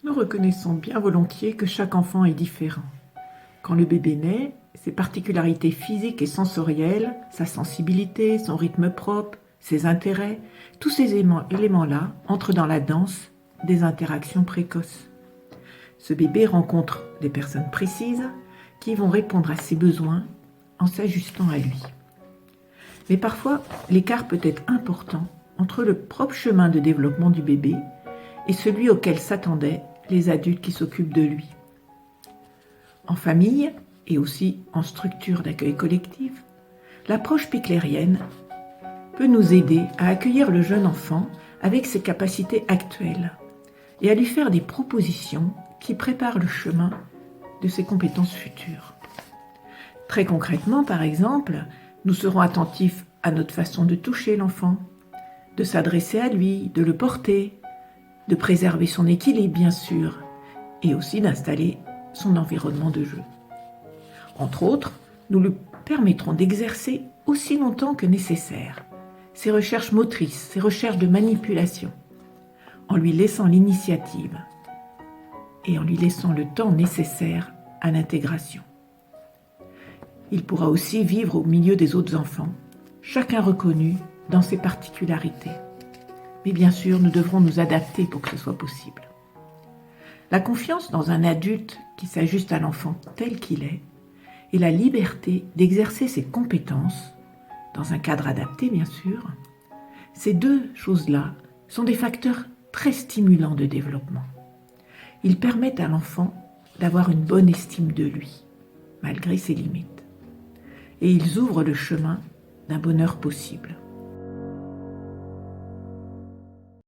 Nous reconnaissons bien volontiers que chaque enfant est différent. Quand le bébé naît, ses particularités physiques et sensorielles, sa sensibilité, son rythme propre, ses intérêts, tous ces éléments-là entrent dans la danse des interactions précoces. Ce bébé rencontre des personnes précises qui vont répondre à ses besoins en s'ajustant à lui. Mais parfois, l'écart peut être important entre le propre chemin de développement du bébé et celui auquel s'attendaient les adultes qui s'occupent de lui. En famille et aussi en structure d'accueil collectif, l'approche piclérienne peut nous aider à accueillir le jeune enfant avec ses capacités actuelles et à lui faire des propositions qui préparent le chemin de ses compétences futures. Très concrètement, par exemple, nous serons attentifs à notre façon de toucher l'enfant, de s'adresser à lui, de le porter, de préserver son équilibre bien sûr, et aussi d'installer son environnement de jeu. Entre autres, nous lui permettrons d'exercer aussi longtemps que nécessaire ses recherches motrices, ses recherches de manipulation, en lui laissant l'initiative et en lui laissant le temps nécessaire à l'intégration. Il pourra aussi vivre au milieu des autres enfants, chacun reconnu dans ses particularités. Mais bien sûr, nous devrons nous adapter pour que ce soit possible. La confiance dans un adulte qui s'ajuste à l'enfant tel qu'il est et la liberté d'exercer ses compétences, dans un cadre adapté bien sûr, ces deux choses-là sont des facteurs très stimulants de développement. Ils permettent à l'enfant d'avoir une bonne estime de lui, malgré ses limites. Et ils ouvrent le chemin d'un bonheur possible.